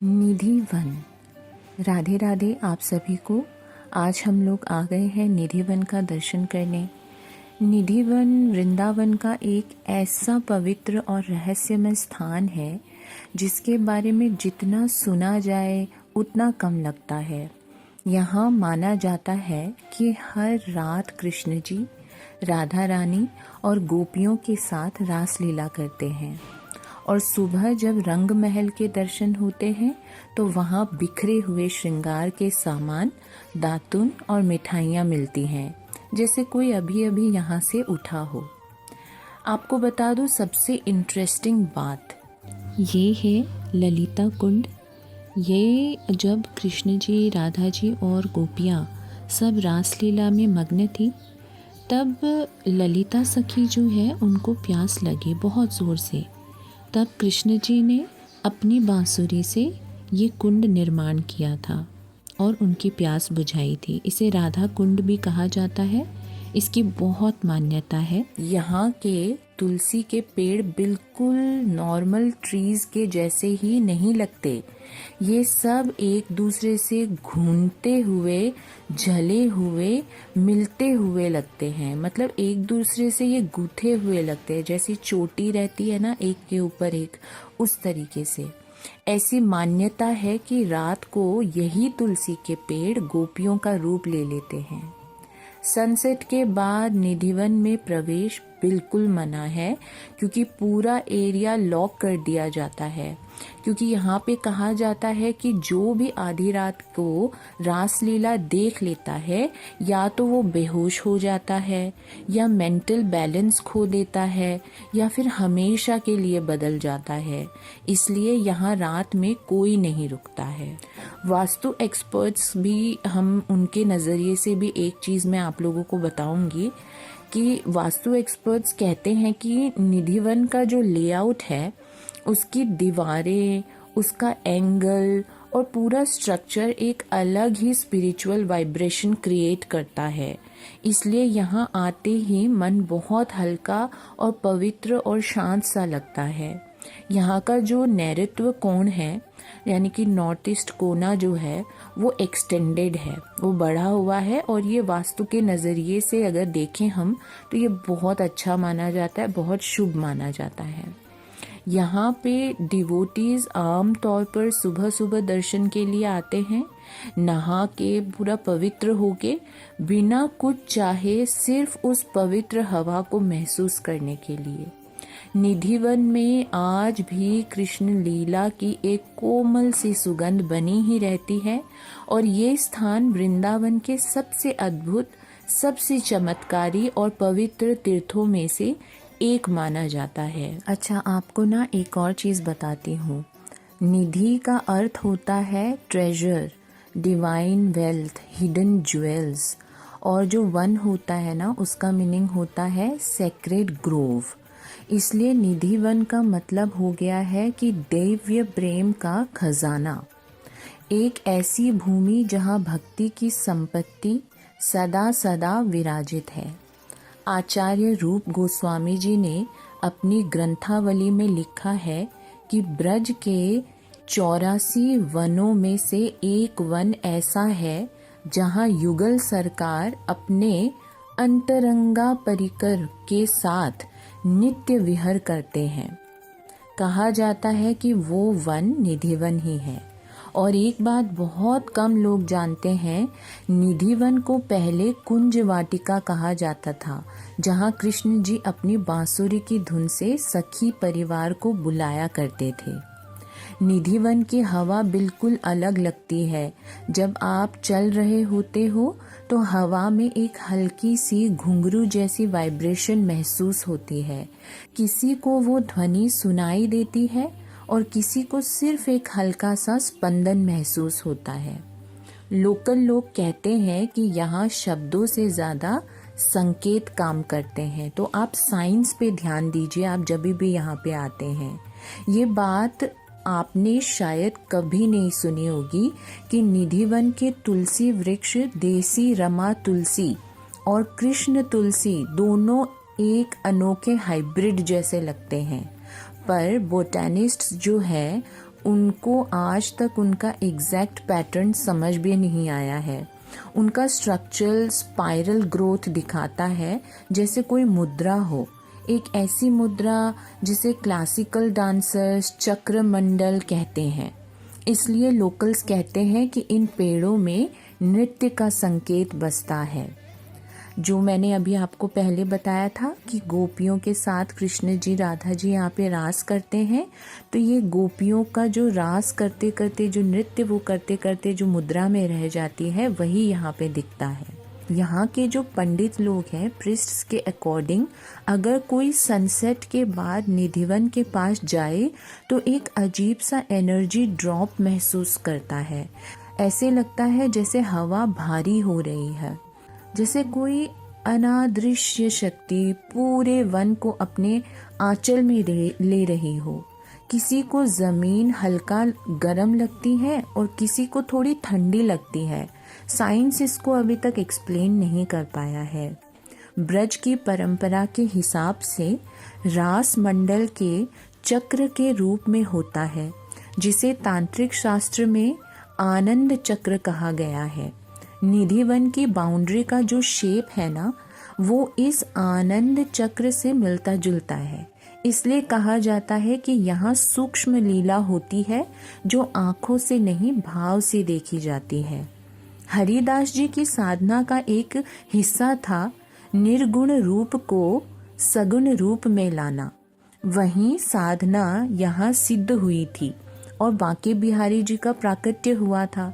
निधि one. Radhe Radhe आप सभी को। आज हम लोग आ गए हैं निधि वन का दर्शन करने। निधि वन वृंदावन का एक ऐसा पवित्र और रहस्यमय स्थान है जिसके बारे में जितना सुना जाए उतना कम लगता है। यहाँ माना जाता है कि हर रात कृष्ण जी राधा रानी और गोपियों के साथ रास लीला करते हैं और सुबह जब रंग महल के दर्शन होते हैं तो वहाँ बिखरे हुए श्रृंगार के सामान, दातुन और मिठाइयाँ मिलती हैं, जैसे कोई अभी अभी यहाँ से उठा हो। आपको बता दूँ सबसे इंटरेस्टिंग बात, ये है ललिता कुंड। ये जब कृष्ण जी, राधा जी और गोपियाँ सब रासलीला में मग्न थी, तब ललिता सखी जो है उनको प्यास लगी बहुत ज़ोर से। तब कृष्ण जी ने अपनी बांसुरी से ये कुंड निर्माण किया था और उनकी प्यास बुझाई थी। इसे राधा कुंड भी कहा जाता है। इसकी बहुत मान्यता है। यहाँ के तुलसी के पेड़ बिल्कुल नॉर्मल ट्रीज के जैसे ही नहीं लगते। ये सब एक दूसरे से घूमते हुए, जले हुए, मिलते हुए लगते हैं। मतलब एक दूसरे से ये गुथे हुए लगते हैं, जैसी चोटी रहती है ना एक के ऊपर एक, उस तरीके से। ऐसी मान्यता है कि रात को यही तुलसी के पेड़ गोपियों का रूप ले लेते हैं। सनसेट के बाद निधिवन में प्रवेश बिल्कुल मना है, क्योंकि पूरा एरिया लॉक कर दिया जाता है। क्योंकि यहाँ पे कहा जाता है कि जो भी आधी रात को रासलीला देख लेता है, या तो वो बेहोश हो जाता है, या मेंटल बैलेंस खो देता है, या फिर हमेशा के लिए बदल जाता है। इसलिए यहाँ रात में कोई नहीं रुकता है। वास्तु एक्सपर्ट्स भी, हम उनके नज़रिए से भी एक चीज़ मैं आप लोगों को बताऊंगी कि वास्तु एक्सपर्ट्स कहते हैं कि निधिवन का जो लेआउट है, उसकी दीवारें, उसका एंगल और पूरा स्ट्रक्चर एक अलग ही स्पिरिचुअल वाइब्रेशन क्रिएट करता है। इसलिए यहाँ आते ही मन बहुत हल्का और पवित्र और शांत सा लगता है। यहाँ का जो नैऋत्य कोण है, यानी कि नॉर्थ ईस्ट कोना जो है, वो एक्सटेंडेड है, वो बढ़ा हुआ है। और ये वास्तु के नज़रिए से अगर देखें हम, तो ये बहुत अच्छा माना जाता है, बहुत शुभ माना जाता है। यहाँ पे डिवोटीज आम तौर पर सुबह सुबह दर्शन के लिए आते हैं, नहा के पूरा पवित्र होके, बिना कुछ चाहे, सिर्फ उस पवित्र हवा को महसूस करने के लिए। निधिवन में आज भी कृष्ण लीला की एक कोमल सी सुगंध बनी ही रहती है और ये स्थान वृंदावन के सबसे अद्भुत, सबसे चमत्कारी और पवित्र तीर्थों में से एक माना जाता है। अच्छा, आपको ना एक और चीज़ बताती हूँ। निधि का अर्थ होता है treasure, divine wealth, hidden jewels. और जो वन होता है ना, उसका मीनिंग होता है सेक्रेड ग्रोव। इसलिए निधि वन का मतलब हो गया है कि दैवीय प्रेम का खजाना, एक ऐसी भूमि जहाँ भक्ति की संपत्ति सदा सदा विराजित है। आचार्य रूप गोस्वामी जी ने अपनी ग्रंथावली में लिखा है कि ब्रज के 84 वनों में से एक वन ऐसा है जहाँ युगल सरकार अपने अंतरंगा परिकर के साथ नित्य विहर करते हैं। कहा जाता है कि वो वन निधिवन ही है। और एक बात बहुत कम लोग जानते हैं, निधिवन को पहले कुंज वाटिका कहा जाता था, जहाँ कृष्ण जी अपनी बांसुरी की धुन से सखी परिवार को बुलाया करते थे। निधिवन की हवा बिल्कुल अलग लगती है। जब आप चल रहे होते हो तो हवा में एक हल्की सी घुंघरू जैसी वाइब्रेशन महसूस होती है। किसी को वो ध्वनि सुनाई देती है और किसी को सिर्फ एक हल्का सा स्पंदन महसूस होता है। लोकल लोग कहते हैं कि यहाँ शब्दों से ज़्यादा संकेत काम करते हैं। तो आप साइंस पे ध्यान दीजिए आप जब भी यहाँ पे आते हैं। ये बात आपने शायद कभी नहीं सुनी होगी कि निधिवन के तुलसी वृक्ष देसी रमा तुलसी और कृष्ण तुलसी दोनों एक अनोखे हाइब्रिड जैसे लगते हैं। पर बोटैनिस्ट्स जो है उनको आज तक उनका एग्जैक्ट पैटर्न समझ भी नहीं आया है। उनका स्ट्रक्चरल स्पाइरल ग्रोथ दिखाता है जैसे कोई मुद्रा हो, एक ऐसी मुद्रा जिसे क्लासिकल डांसर्स चक्रमंडल कहते हैं। इसलिए लोकल्स कहते हैं कि इन पेड़ों में नृत्य का संकेत बसता है। जो मैंने अभी आपको पहले बताया था कि गोपियों के साथ कृष्ण जी राधा जी यहाँ पे रास करते हैं, तो ये गोपियों का जो रास करते करते जो नृत्य वो करते करते जो मुद्रा में रह जाती है वही यहाँ पे दिखता है। यहाँ के जो पंडित लोग हैं प्रिस्ट्स के अकॉर्डिंग, अगर कोई सनसेट के बाद निधिवन के पास जाए तो एक अजीब सा एनर्जी ड्रॉप महसूस करता है। ऐसे लगता है जैसे हवा भारी हो रही है, जैसे कोई अनादृश्य शक्ति पूरे वन को अपने आंचल में ले रही हो। किसी को जमीन हल्का गर्म लगती है और किसी को थोड़ी ठंडी लगती है। साइंस इसको अभी तक एक्सप्लेन नहीं कर पाया है। ब्रज की परंपरा के हिसाब से रास मंडल के चक्र के रूप में होता है, जिसे तांत्रिक शास्त्र में आनंद चक्र कहा गया है। निधिवन की बाउंड्री का जो शेप है ना, वो इस आनंद चक्र से मिलता जुलता है। इसलिए कहा जाता है कि यहाँ सूक्ष्म लीला होती है जो आंखों से नहीं भाव से देखी जाती है। हरिदास जी की साधना का एक हिस्सा था निर्गुण रूप को सगुण रूप में लाना। वहीं साधना यहाँ सिद्ध हुई थी और बांके बिहारी जी का प्राकट्य हुआ था।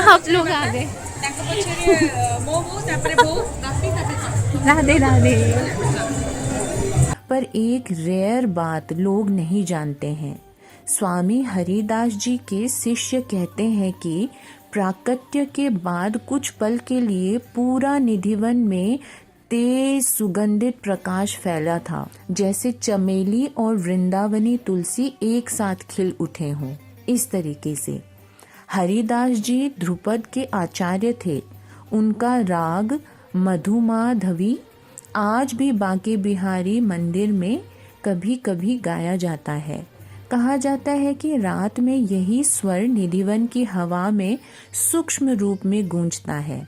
आप लोग आ गए। राधे राधे। पर एक रेयर बात लोग नहीं जानते हैं। स्वामी हरिदास जी के शिष्य कहते हैं कि प्राकट्य के बाद कुछ पल के लिए पूरा निधिवन में तेज सुगंधित प्रकाश फैला था, जैसे चमेली और वृंदावनी तुलसी एक साथ खिल उठे हों। इस तरीके से हरिदास जी ध्रुपद के आचार्य थे। उनका राग मधुमाधवी आज भी बांके बिहारी मंदिर में कभी कभी गाया जाता है। कहा जाता है कि रात में यही स्वर निधिवन की हवा में सूक्ष्म रूप में गूंजता है।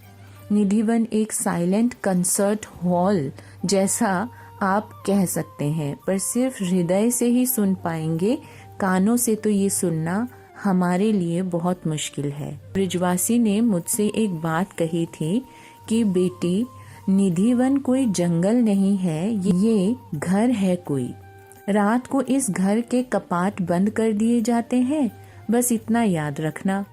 निधिवन एक साइलेंट कंसर्ट हॉल जैसा आप कह सकते हैं, पर सिर्फ हृदय से ही सुन पाएंगे, कानों से तो ये सुनना हमारे लिए बहुत मुश्किल है। ब्रिजवासी ने मुझसे एक बात कही थी कि बेटी, निधिवन कोई जंगल नहीं है, ये घर है कोई। रात को इस घर के कपाट बंद कर दिए जाते हैं, बस इतना याद रखना।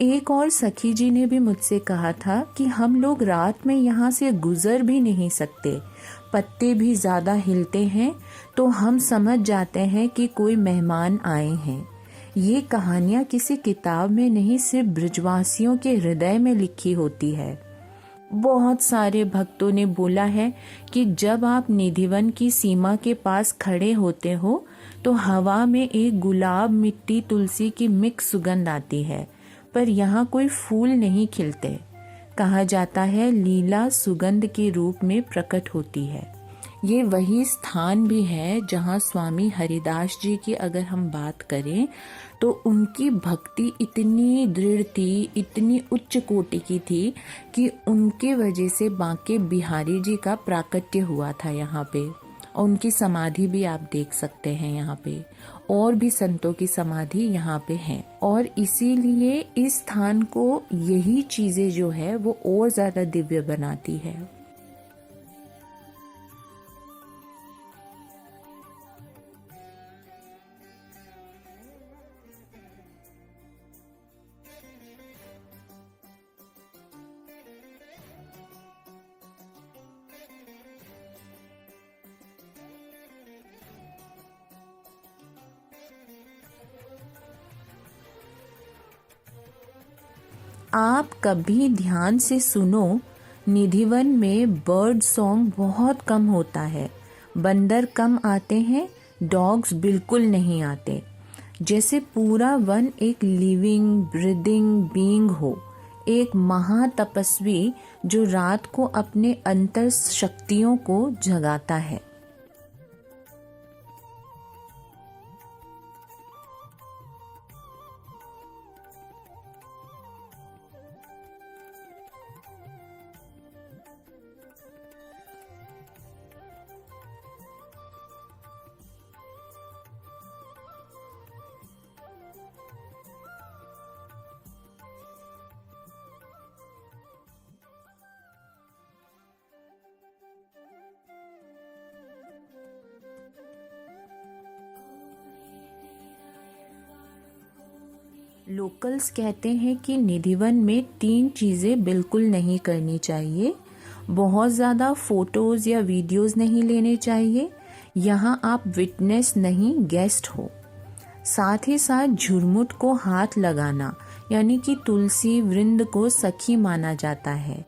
एक और सखी जी ने भी मुझसे कहा था कि हम लोग रात में यहाँ से गुजर भी नहीं सकते। पत्ते भी ज्यादा हिलते हैं तो हम समझ जाते हैं कि कोई मेहमान आए हैं। ये कहानियाँ किसी किताब में नहीं, सिर्फ ब्रिजवासियों के हृदय में लिखी होती है। बहुत सारे भक्तों ने बोला है कि जब आप निधिवन की सीमा के पास खड़े होते हो तो हवा में एक गुलाब मिट्टी तुलसी की मिक्स सुगंध आती है, पर यहाँ कोई फूल नहीं खिलते। कहा जाता है लीला सुगंध के रूप में प्रकट होती है। ये वही स्थान भी है जहाँ स्वामी हरिदास जी की अगर हम बात करें तो उनकी भक्ति इतनी दृढ़ थी, इतनी उच्च कोटि की थी कि उनके वजह से बांके बिहारी जी का प्राकट्य हुआ था यहाँ पे। और उनकी समाधि भी आप देख सकते हैं यहाँ पे, और भी संतों की समाधि यहाँ पे है। और इसीलिए इस स्थान को यही चीजें जो है वो और ज्यादा दिव्य बनाती है। आप कभी ध्यान से सुनो, निधिवन में बर्ड सॉन्ग बहुत कम होता है। बंदर कम आते हैं, डॉग्स बिल्कुल नहीं आते। जैसे पूरा वन एक लिविंग ब्रीदिंग बीइंग हो, एक महातपस्वी जो रात को अपने अंतर शक्तियों को जगाता है। लोकल्स कहते हैं कि निधिवन में 3 चीज़ें बिल्कुल नहीं करनी चाहिए। बहुत ज़्यादा फ़ोटोज़ या वीडियोज़ नहीं लेने चाहिए। यहाँ आप विटनेस नहीं गेस्ट हो। साथ ही साथ झुरमुट को हाथ लगाना यानी कि तुलसी वृंद को सखी माना जाता है।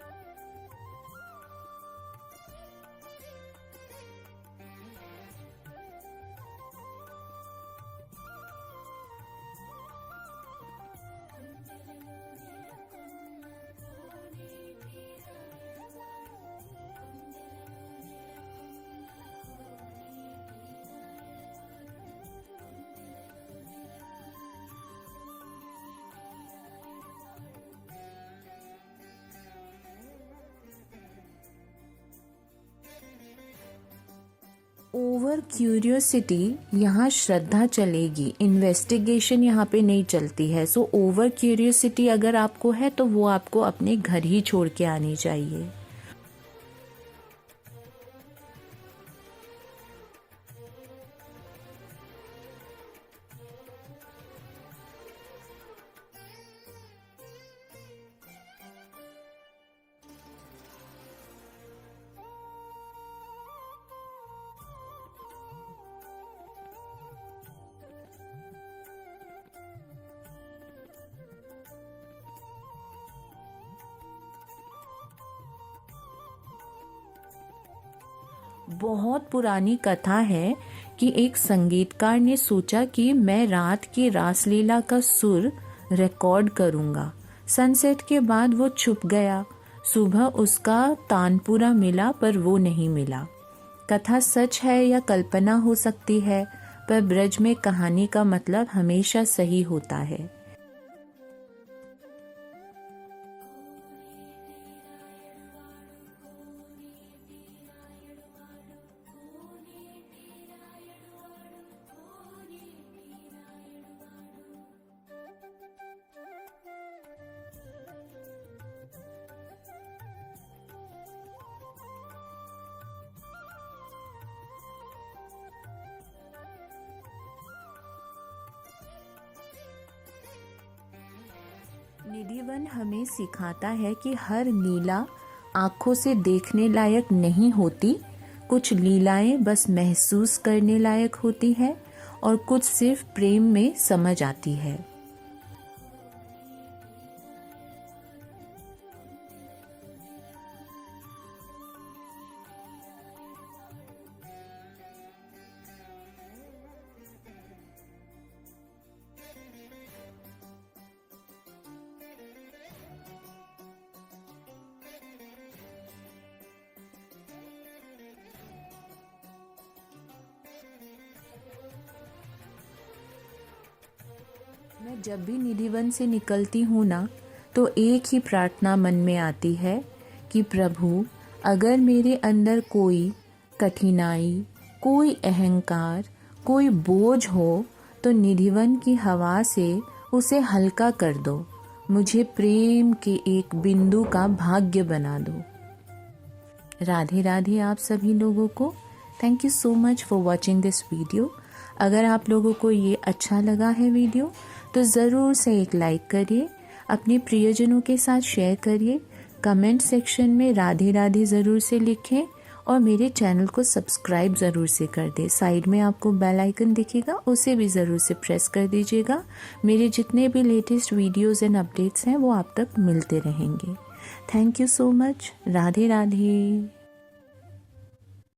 ओवर क्यूरियोसिटी यहाँ श्रद्धा चलेगी, इन्वेस्टिगेशन यहाँ पे नहीं चलती है। सो ओवर क्यूरियोसिटी अगर आपको है तो वो आपको अपने घर ही छोड़ के आनी चाहिए। बहुत पुरानी कथा है कि एक संगीतकार ने सोचा कि मैं रात की रासलीला का सुर रिकॉर्ड करूंगा। सनसेट के बाद वो छुप गया। सुबह उसका तानपुरा मिला पर वो नहीं मिला। कथा सच है या कल्पना हो सकती है, पर ब्रज में कहानी का मतलब हमेशा सही होता है। निधिवन हमें सिखाता है कि हर लीला आंखों से देखने लायक नहीं होती। कुछ लीलाएं बस महसूस करने लायक होती है और कुछ सिर्फ प्रेम में समझ आती है। मैं जब भी निधिवन से निकलती हूँ ना, तो एक ही प्रार्थना मन में आती है कि प्रभु, अगर मेरे अंदर कोई कठिनाई, कोई अहंकार, कोई बोझ हो तो निधिवन की हवा से उसे हल्का कर दो। मुझे प्रेम के एक बिंदु का भाग्य बना दो। राधे राधे आप सभी लोगों को। Thank you so much for watching this video. अगर आप लोगों को ये अच्छा लगा है वीडियो तो ज़रूर से एक लाइक करिए, अपने प्रियजनों के साथ शेयर करिए, कमेंट सेक्शन में राधे राधे ज़रूर से लिखें और मेरे चैनल को सब्सक्राइब ज़रूर से कर दें। साइड में आपको बेल आइकन दिखेगा, उसे भी ज़रूर से प्रेस कर दीजिएगा। मेरे जितने भी लेटेस्ट वीडियोज़ एंड अपडेट्स हैं वो आप तक मिलते रहेंगे। Thank you so much. Radhe Radhe.